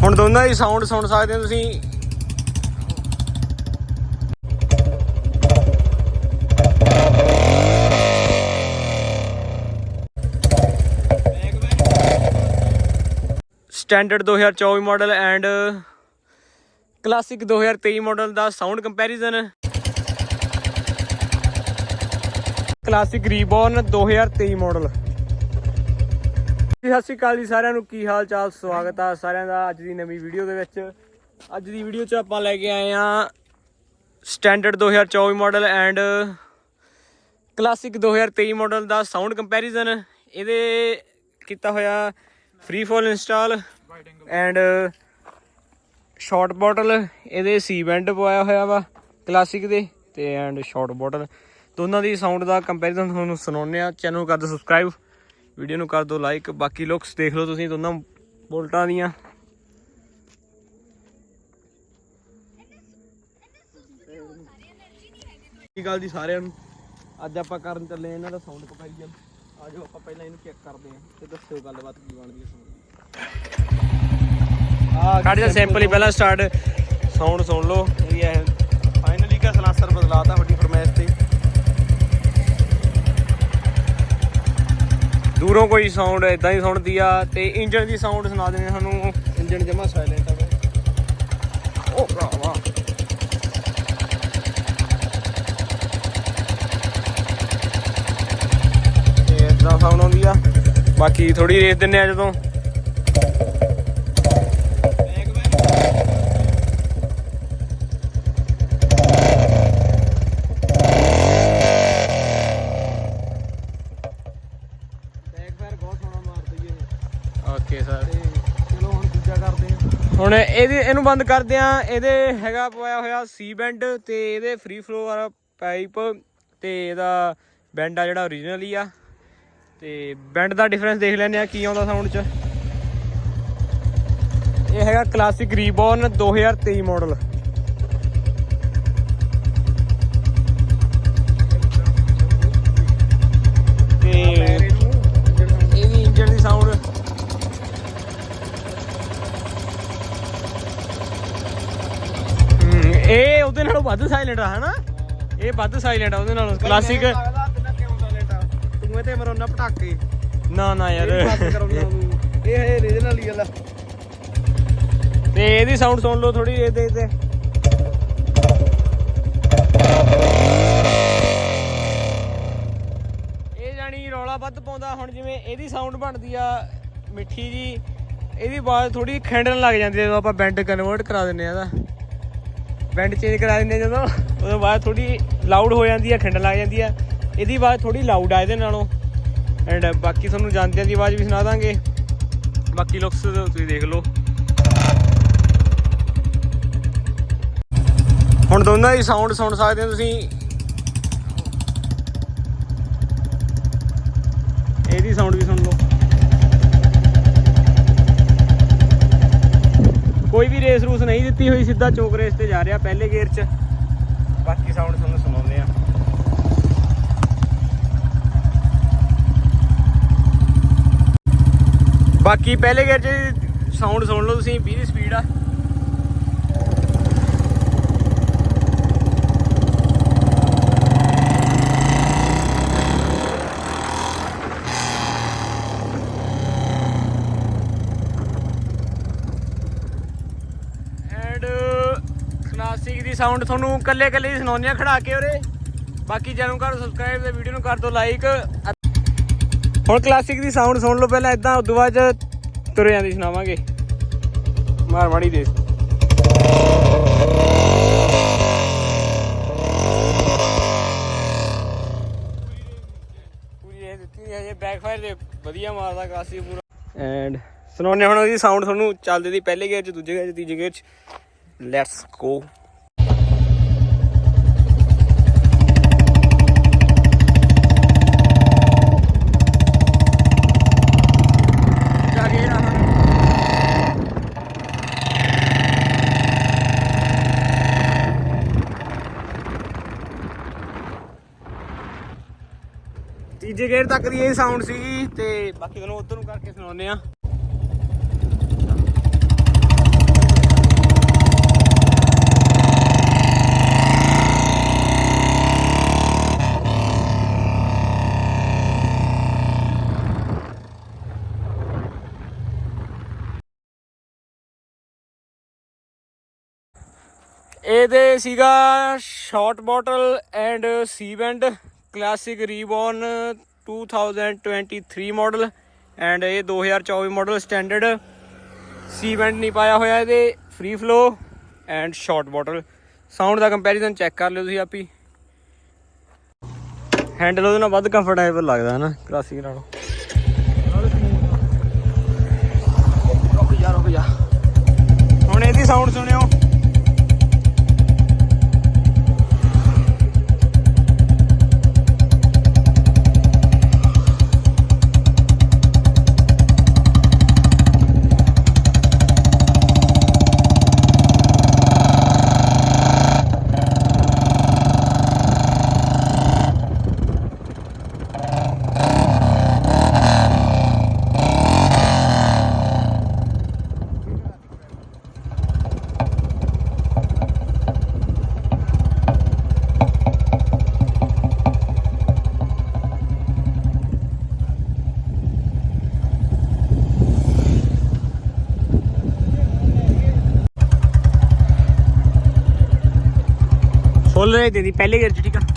ਹੁਣ ਦੋਨਾਂ ਦੀ ਸਾਊਂਡ ਸੁਣ ਸਕਦੇ ਹੋ ਤੁਸੀਂ। Standard 2024 model and classic 2023 model ਦਾ sound comparison. Classic reborn 2023 model. ਸਤਿ ਸ਼੍ਰੀ ਅਕਾਲ ਜੀ ਸਾਰਿਆਂ ਨੂੰ, ਕੀ ਹਾਲ ਚਾਲ, ਸਵਾਗਤ ਆ ਸਾਰਿਆਂ ਦਾ ਅੱਜ ਦੀ ਨਵੀਂ ਵੀਡੀਓ ਦੇ ਵਿੱਚ। ਅੱਜ ਦੀ ਵੀਡੀਓ 'ਚ ਆਪਾਂ ਲੈ ਕੇ ਆਏ ਹਾਂ standard 2024 model and classic 2023 model ਦਾ ਸਾਊਂਡ ਕੰਪੈਰੀਜ਼ਨ। ਇਹਦੇ ਕੀਤਾ ਹੋਇਆ ਫ੍ਰੀ ਫੋਲ ਇੰਸਟਾਲ ਐਂਡ ਸ਼ਾਰਟ ਬੋਟਲ। ਇਹਦੇ ਸੀ ਬੈਂਡ ਪਵਾਇਆ ਹੋਇਆ ਵਾ ਕਲਾਸਿਕ ਦੇ ਤੇ ਐਂਡ ਸ਼ਾਰਟ ਬੋਟਲ, ਦੋਨਾਂ ਦੀ ਸਾਊਂਡ ਦਾ ਕੰਪੈਰੀਜ਼ਨ ਤੁਹਾਨੂੰ ਸੁਣਾਉਂਦੇ ਹਾਂ। ਚੈਨਲ ਨੂੰ ਕਰ ਦਿਓ ਸਬਸਕ੍ਰਾਈਬ, ਵੀਡੀਓ ਨੂੰ ਕਰ ਦਿਓ ਲਾਈਕ। ਬਾਕੀ ਲੁੱਕਸ ਦੇਖ ਲਓ ਤੁਸੀਂ ਦੋਨਾਂ ਬੋਲਟਾਂ ਦੀਆਂ। ਸਤਿ ਸ਼੍ਰੀ ਅਕਾਲ ਜੀ ਸਾਰਿਆਂ ਨੂੰ। ਅੱਜ ਆਪਾਂ ਕਰਨ ਚੱਲੇ ਇਹਨਾਂ ਦਾ ਸਾਊਂਡ ਕੰਪੈਰੀਜ਼ਨ। ਆ ਜਾਓ ਆਪਾਂ ਪਹਿਲਾਂ ਇਹਨੂੰ ਚੈੱਕ ਕਰਦੇ ਹਾਂ ਤੇ ਦੱਸਿਓ ਗੱਲਬਾਤ ਕੀ ਬਣਦੀ ਹੈ ਸਾਊਂਡ। ਕੱਢ ਜਾ ਸੈਂਪਲ ਹੀ ਪਹਿਲਾਂ ਸਟਾਰਟ, ਸਾਊਂਡ ਸੁਣ ਲਓ। ਇਹ ਫਾਈਨਲੀ ਕਾ ਸਲਾਂਸਰ ਬਦਲਾਤਾ ਵੱਡੀ ਫਰਮੈਸ਼ ਤੇ। ਦੂਰੋਂ ਕੋਈ ਸਾਊਂਡ ਇਦਾਂ ਹੀ ਸੁਣਦੀ ਆ ਤੇ ਇੰਜਨ ਦੀ ਸਾਊਂਡ ਸੁਣਾ ਦਿੰਦੇ ਸਾਨੂੰ। ਇੰਜਨ ਜਮਾ ਸਾਇਲੈਂਟ ਆ। ਉਹ ਭਰਾਵਾ ਤੇ ਇਦਾਂ ਸਾਊਂਡ ਆਉਂਦੀ ਆ। ਬਾਕੀ ਥੋੜੀ ਰੇਸ ਦਿੰਨੇ ਆ ਜਦੋਂ। ਓਕੇ ਸਰ, ਚਲੋ ਹੁਣ ਦੂਜਾ ਕਰਦੇ ਹਾਂ। ਹੁਣ ਇਹਨੂੰ ਬੰਦ ਕਰਦੇ ਹਾਂ। ਇਹਦੇ ਹੈਗਾ ਪਵਾਇਆ ਹੋਇਆ ਸੀ ਬੈਂਡ ਤੇ ਇਹਦੇ ਫ੍ਰੀ ਫਲੋ ਵਾਲਾ ਪਾਈਪ ਤੇ ਇਹਦਾ ਬੈਂਡ ਆ ਜਿਹੜਾ ਓਰੀਜਨਲ ਹੀ ਆ। ਤੇ ਬੈਂਡ ਦਾ ਡਿਫਰੈਂਸ ਦੇਖ ਲੈਂਦੇ ਆ ਕੀ ਆਉਂਦਾ ਸਾਊਂਡ 'ਚ। ਇਹ ਹੈਗਾ ਕਲਾਸਿਕ ਰੀਬੋਰਨ 2023 ਮਾਡਲ। ਤੇ ਇਹਦੀ ਇੰਜਨ ਦੀ ਸਾਊਂਡ ਇਹ ਉਹਦੇ ਨਾਲੋਂ ਵੱਧ ਸਾਇਲੈਂਟ ਆ ਹਨਾ। ਇਹ ਵੱਧ ਸਾਇਲੈਂਟ ਆ ਉਹਦੇ ਨਾਲੋਂ ਕਲਾਸਿਕ। ਤੂੰ ਇਹ ਤੇ ਮਰੋਨਾ ਪਟਾਕੇ ਨਾ ਯਾਰ, ਇਹ ਰੀਜਨਲ ਹੀ ਆ। ਤੇ ਇਹਦੀ ਸਾਊਂਡ ਸੁਣ ਲਓ ਥੋੜੀ। ਇਹਦੇ ਤੇ ਇਹ ਜਾਣੀ ਰੌਲਾ ਵੱਧ ਪਾਉਂਦਾ। ਹੁਣ ਜਿਵੇਂ ਇਹਦੀ ਸਾਊਂਡ ਬਣਦੀ ਆ ਮਿੱਠੀ ਜੀ, ਇਹਦੀ ਆਵਾਜ਼ ਥੋੜੀ ਖਿੰਡਣ ਲੱਗ ਜਾਂਦੀ ਹੈ ਜਦੋਂ ਆਪਾਂ ਬੈਂਡ ਕਨਵਰਟ ਕਰਾ ਦਿੰਦੇ ਆ। ਇਹਦਾ ਬੈਂਡ ਚੇਂਜ ਕਰਾ ਦਿੰਦੇ ਜਦੋਂ, ਉਹਦੋਂ ਬਾਅਦ ਥੋੜੀ ਲਾਊਡ ਹੋ ਜਾਂਦੀ ਆ, ਖਿੰਡਣ ਲੱਗ ਜਾਂਦੀ ਆ। ਇਹਦੀ ਆਵਾਜ਼ ਥੋੜੀ ਲਾਊਡ ਆ ਇਹਦੇ ਨਾਲੋਂ। ਐਂਡ ਬਾਕੀ ਤੁਹਾਨੂੰ ਜਾਂਦਿਆਂ ਦੀ ਆਵਾਜ਼ ਵੀ ਸੁਣਾ ਦਾਂਗੇ। ਬਾਕੀ ਲੁੱਕਸ ਤੁਸੀਂ ਦੇਖ ਲਓ। ਹੁਣ ਦੋਨਾਂ ਦੀ ਸਾਊਂਡ ਸੁਣ ਸਕਦੇ ਹੋ ਤੁਸੀਂ। ਇਹਦੀ ਸਾਊਂਡ ਵੀ ਸੁਣ ਲਓ। ਕੋਈ ਵੀ ਰੇਸ ਰੂਸ ਨਹੀਂ ਦਿੱਤੀ ਹੋਈ, ਸਿੱਧਾ ਚੌਕ ਰੇਸ ਤੇ ਜਾ ਰਿਹਾ ਪਹਿਲੇ ਗੇਅਰ 'ਚ। ਬਾਕੀ ਸਾਊਂਡ ਤੁਹਾਨੂੰ ਸੁਣਾਉਂਦੇ ਆ। ਬਾਕੀ ਪਹਿਲੇ ਗੇਅਰ 'ਚ ਸਾਊਂਡ ਸੁਣ ਲਓ ਤੁਸੀਂ। 20 ਦੀ ਸਪੀਡ ਆ। ਕਲਾਸਿਕ ਦੀ ਸਾਊਂਡ ਤੁਹਾਨੂੰ ਕੱਲੇ ਦੀ ਸੁਣਾਉਂਦੇ ਆ ਖੜਾ ਕੇ ਉਰੇ। ਬਾਕੀ ਚੈਨਲ ਨੂੰ ਕਰੋ ਸਬਸਕ੍ਰਾਈਬ ਤੇ ਵੀਡੀਓ ਨੂੰ ਕਰ ਦਿਓ ਲਾਈਕ। ਹੁਣ ਕਲਾਸਿਕ ਦੀ ਸਾਊਂਡ ਸੁਣ ਲਓ ਪਹਿਲਾਂ ਇੱਦਾਂ, ਉਦੋਂ ਬਾਅਦ ਤੁਰ ਜਾਂਦੀ ਸੁਣਾਵਾਂਗੇ। ਮਾਰ ਮਾੜੀ ਦੇ ਪੂਰੀ ਇਹ ਦਿੱਤੀ ਹੈ। ਇਹ ਬੈਕਫਾਇਰ ਦੇ ਵਧੀਆ ਮਾਰਦਾ ਕਲਾਸਿਕ ਪੂਰਾ। ਐਂਡ ਸੁਣਾਉਂਦੇ ਹੁਣ ਉਹਦੀ ਸਾਊਂਡ ਤੁਹਾਨੂੰ ਚੱਲਦੀ ਦੀ ਪਹਿਲੇ ਗੇਅਰ 'ਚ, ਦੂਜੇ ਗੇਅਰ 'ਚ, ਤੀਜੇ ਗੇਅਰ 'ਚ। Let's go. ਤੀਜੇ ਗੇਅਰ ਤੱਕ ਦੀ ਇਹ ਸਾਊਂਡ ਸੀਗੀ ਤੇ ਬਾਕੀ ਤੁਹਾਨੂੰ ਉਧਰ ਨੂੰ ਕਰਕੇ ਸੁਣਾਉਂਦੇ ਆ। ਇਹਦੇ ਸੀਗਾ ਸ਼ਾਰਟ ਬੋਟਲ ਐਂਡ ਸੀ band classic reborn 2023 model and ਇਹ 2024 ਮਾਡਲ ਸਟੈਂਡਰਡ ਸੀ ਬੈਂਡ ਨਹੀਂ ਪਾਇਆ ਹੋਇਆ ਇਹਦੇ free flow and short bottle sound the comparison check ਕਰ ਲਿਓ ਤੁਸੀਂ ਆਪੀ ਹੈਂਡਲ ਉਹਦੇ ਨਾਲ ਵੱਧ ਕੰਫਰਟੇਬਲ ਲੱਗਦਾ ਹੈ ਨਾ ਕਲਾਸਿਕ ਨਾਲੋਂ ਰੁਕ ਜਾ ਹੁਣ ਇਹਦੀ ਸਾਊਂਡ ਸੁਣਿਓ फुल रहे दे दी पहले गियर ठीक है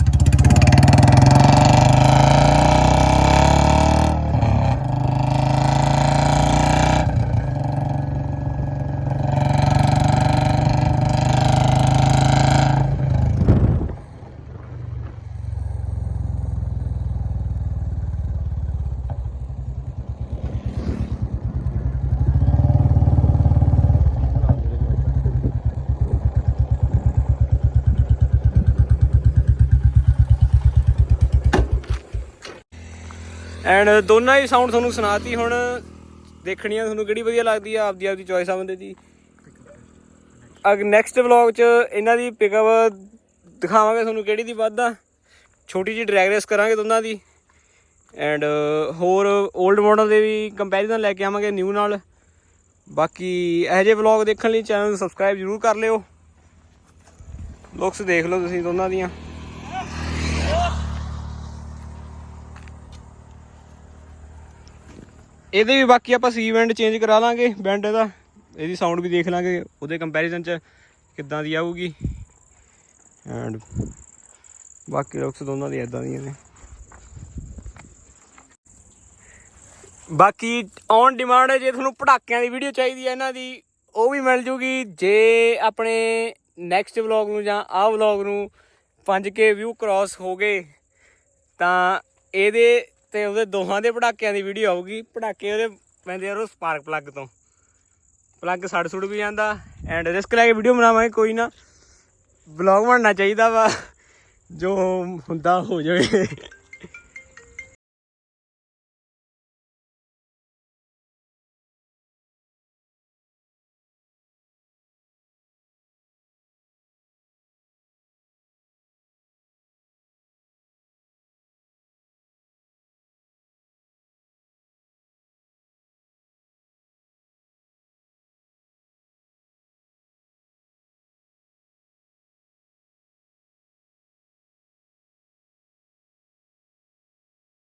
ਐਂਡ ਦੋਨਾਂ ਹੀ ਸਾਊਂਡ ਤੁਹਾਨੂੰ ਸੁਣਾਤੀ ਹੁਣ ਦੇਖਣੀ ਆ ਤੁਹਾਨੂੰ ਕਿਹੜੀ ਵਧੀਆ ਲੱਗਦੀ ਆ ਆਪਦੀ ਚੋਇਸ ਆ ਬੰਦੇ ਦੀ ਨੈਕਸਟ ਵਲੌਗ 'ਚ ਇਹਨਾਂ ਦੀ ਪਿਕਅਪ ਦਿਖਾਵਾਂਗੇ ਤੁਹਾਨੂੰ ਕਿਹੜੀ ਦੀ ਵੱਧ ਆ ਛੋਟੀ ਜਿਹੀ ਡਰੈਗ ਰੇਸ ਕਰਾਂਗੇ ਦੋਨਾਂ ਦੀ ਐਂਡ ਹੋਰ ਓਲਡ ਮਾਡਲ ਦੇ ਵੀ ਕੰਪੈਰੀਜ਼ਨ ਲੈ ਕੇ ਆਵਾਂਗੇ ਨਿਊ ਨਾਲ ਬਾਕੀ ਇਹੋ ਜਿਹੇ ਵਲੌਗ ਦੇਖਣ ਲਈ ਚੈਨਲ ਨੂੰ ਸਬਸਕ੍ਰਾਈਬ ਜ਼ਰੂਰ ਕਰ ਲਿਓ ਲੁੱਕਸ ਦੇਖ ਲਓ ਤੁਸੀਂ ਦੋਨਾਂ ਦੀਆਂ ਇਹਦੇ ਵੀ ਬਾਕੀ ਆਪਾਂ ਸੀ ਬੈਂਡ ਚੇਂਜ ਕਰਾ ਲਾਂਗੇ ਬੈਂਡ ਇਹਦਾ ਇਹਦੀ ਸਾਊਂਡ ਵੀ ਦੇਖ ਲਾਂਗੇ ਉਹਦੇ ਕੰਪੈਰੀਜ਼ਨ 'ਚ ਕਿੱਦਾਂ ਦੀ ਆਊਗੀ ਐਂਡ ਬਾਕੀ ਲੁੱਕਸ ਦੋਨਾਂ ਦੀ ਇੱਦਾਂ ਦੀਆਂ ਨੇ ਬਾਕੀ ਔਨ ਡਿਮਾਂਡ ਜੇ ਤੁਹਾਨੂੰ ਪਟਾਕਿਆਂ ਦੀ ਵੀਡੀਓ ਚਾਹੀਦੀ ਹੈ ਇਹਨਾਂ ਦੀ ਉਹ ਵੀ ਮਿਲ ਜੂਗੀ ਜੇ ਆਪਣੇ ਨੈਕਸਟ ਵਲੌਗ ਨੂੰ ਜਾਂ ਆਹ ਵਲੌਗ ਨੂੰ 5K ਵਿਊ ਕ੍ਰੋਸ ਹੋ ਗਏ ਤਾਂ ਇਹਦੇ ਤੇ ਉਹਦੇ ਦੋਹਾਂ ਦੇ ਪਟਾਕਿਆਂ ਦੀ ਵੀਡੀਓ ਆਊਗੀ ਪਟਾਕੇ ਉਹਦੇ ਪੈਂਦੇ ਯਾਰ ਉਹ ਸਪਾਰਕ ਪਲੱਗ ਤੋਂ ਪਲੱਗ ਸੜ ਵੀ ਜਾਂਦਾ ਐਂਡ ਰਿਸਕ ਲੈ ਕੇ ਵੀਡੀਓ ਬਣਾਵਾਂਗੇ ਕੋਈ ਨਾ ਵਲੌਗ ਬਣਨਾ ਚਾਹੀਦਾ ਵਾ ਜੋ ਹੁੰਦਾ ਹੋ ਜਾਵੇ